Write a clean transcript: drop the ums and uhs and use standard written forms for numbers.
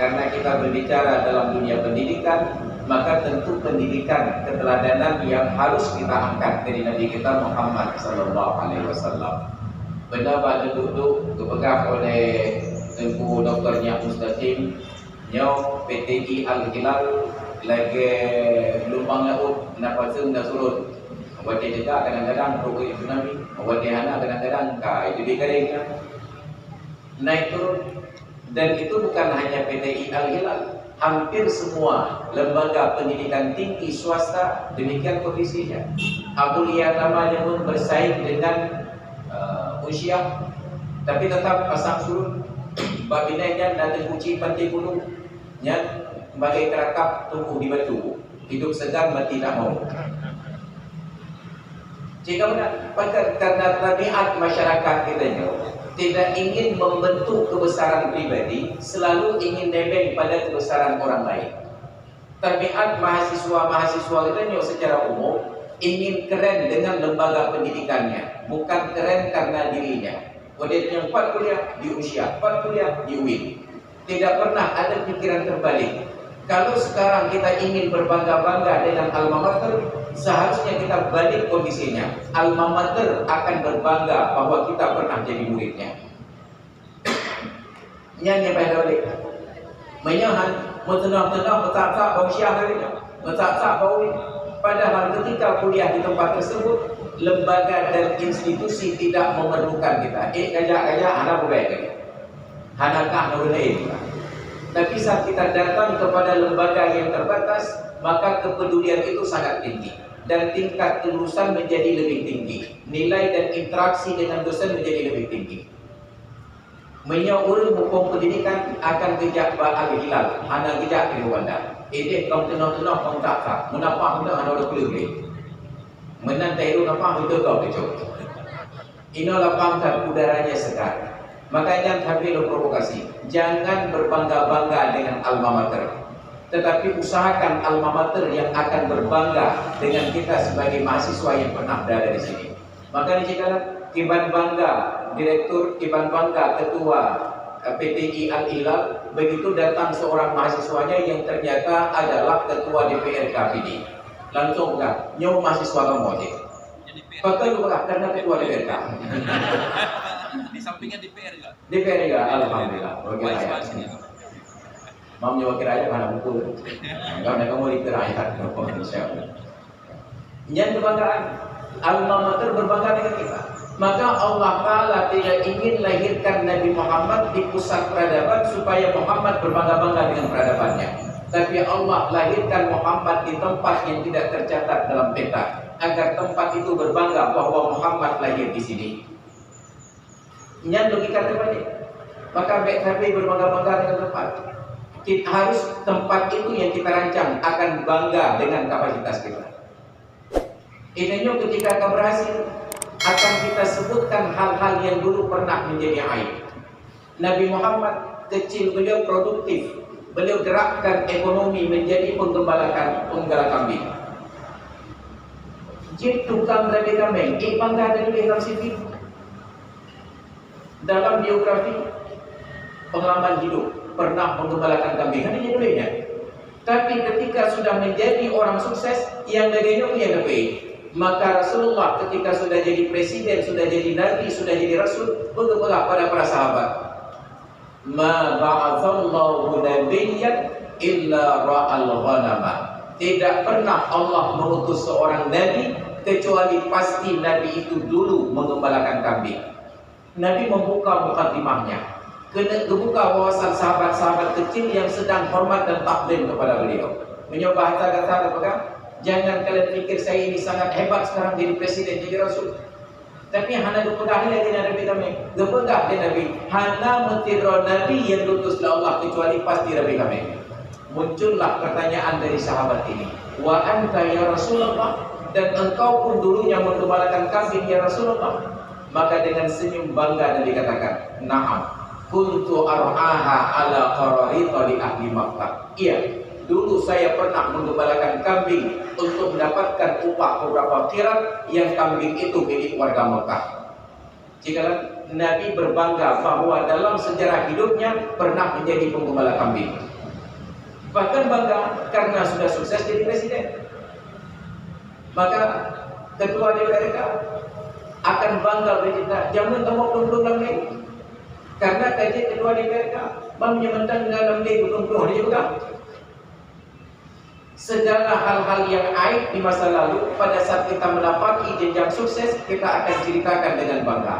Karena kita berbicara dalam dunia pendidikan, maka tentu pendidikan keteladanan yang harus kita angkat dari Nabi kita Muhammad sallallahu alaihi wasallam. Benar pada duduk dipegang oleh Tengku Doktornya Mustaqim Nyo PTI Al-Hilal lagi gelombang laut napasung dah surut. Awak dia juga kadang-kadang rokok tsunami, awak dia anak kadang-kadang itu dikering. Naik turun. Dan itu bukan hanya PTI Al-Hilal, hampir semua lembaga pendidikan tinggi swasta demikian kondisinya. Kuliah namanya pun bersaing dengan usia, tapi tetap pasang surut. Babinanya dan kunci pantai gunung, yang bagai kerakap tumbuh di batu, hidup segar mati tak mau. Jika benar, karena tabiat masyarakat kita tidak ingin membentuk kebesaran pribadi, selalu ingin nebeng pada kebesaran orang lain. Tabiat mahasiswa-mahasiswa kita secara umum ingin keren dengan lembaga pendidikannya, bukan keren karena dirinya. Kemudian yang 4 kuliah di usia, 4 kuliah di UIN. Tidak pernah ada pikiran terbalik. Kalau sekarang kita ingin berbangga-bangga dengan alma mater, seharusnya kita balik kondisinya. Alma mater akan berbangga bahwa kita pernah jadi muridnya. Yang pada balik. Menyahan, mentenang-tenang, betak-tak bau syah darinya. Betak-tak bau. Padahal ketika kuliah di tempat tersebut, lembaga dan institusi tidak memerlukan kita. Gajah-gajah, anak berbaik lagi. Hanakah nurulain. Tapi saat kita datang kepada lembaga yang terbatas, maka kepedulian itu sangat tinggi. Dan tingkat kelulusan menjadi lebih tinggi. Nilai dan interaksi dengan dosen menjadi lebih tinggi. Menyaur hukum pendidikan akan kejak ba'al hilal. Hana kejak di Rwanda. Ini kau tenang-tenang kau tak. Menapa hendak anda boleh. Menantai itu apa betul kau kecok. Ino lapangkan udaranya segar. Makanya tampil provokasi. Jangan berbangga-bangga dengan alma mater, tetapi usahakan alma mater yang akan berbangga dengan kita sebagai mahasiswa yang pernah berada di sini. Maka jika Kiban Bangga, Direktur Kiban Bangga, Ketua PTI Al-Hilal, begitu datang seorang mahasiswanya yang ternyata adalah Ketua DPR KPD. Langsung bukan, nyawa mahasiswa kamu aja. Betul bukan, karena Ketua DPR. Di sampingnya DPR juga. DPR juga, alhamdulillah. Mam nyawa kira aja mana buku. Enggak ada kamu dikira ayat yang kebanggaan, alma mater berbangga dengan kita. Maka Allah Ta'ala tidak ingin lahirkan Nabi Muhammad di pusat peradaban supaya Muhammad berbangga-bangga dengan peradabannya. Tapi Allah lahirkan Muhammad di tempat yang tidak tercatat dalam peta, agar tempat itu berbangga bahwa Muhammad lahir di sini. Yang logika terbalik. Maka BKB berbangga-bangga dengan tempat. Kita harus tempat itu yang kita rancang akan bangga dengan kapasitas kita. Intinya ketika kita berhasil, akan kita sebutkan hal-hal yang dulu pernah menjadi aib. Nabi Muhammad kecil, beliau produktif, beliau gerakkan ekonomi menjadi penggembala kambing. Jid tukang rabi kambing, bangga dari Imam Siti. Dalam biografi pengalaman hidup pernah menggembalakan kambing, hanya bolehnya. Tapi ketika sudah menjadi orang sukses, yang lainnya punya lebih. Maka Rasulullah ketika sudah jadi presiden, sudah jadi nabi, sudah jadi rasul, bergerak pada para sahabat. Ma ba'atsallahu nabiyyan illa ra'al ghanama. Tidak pernah Allah mengutus seorang nabi kecuali pasti nabi itu dulu menggembalakan kambing. Nabi membuka mukadimahnya, membuka wawasan sahabat-sahabat kecil yang sedang hormat dan takdim kepada beliau. Mencoba kata-kata apa? Jangan kalian pikir saya ini sangat hebat sekarang jadi presiden, jadi rasul. Tapi hana gepegah lagi Nabi kami. Gepegah dia Nabi. Hana mentirro Nabi yang diutus Allah kecuali pasti Nabi kami. Muncullah pertanyaan dari sahabat ini. Wa anta ya Rasulullah, dan engkau pun dulunya menggembalakan kambing ya Rasulullah. Maka dengan senyum bangga Nabi katakan, na'am, kuntu ar'aha ala qararita li ahli Makkah. Iya, dulu saya pernah menggembalakan kambing untuk mendapatkan upah beberapa kirat yang kambing itu milik warga Mekah. Jika Nabi berbangga bahwa dalam sejarah hidupnya pernah menjadi penggembala kambing. Bahkan bangga karena sudah sukses jadi presiden. Maka ketua DPRK akan bangga bercerita, jamun temu pelung lambe. Karena kajian ketua DPRK bang menyementang dengan lambe pelung dia juga. Segala hal-hal yang aib di masa lalu pada saat kita menapaki jenjang sukses kita akan ceritakan dengan bangga.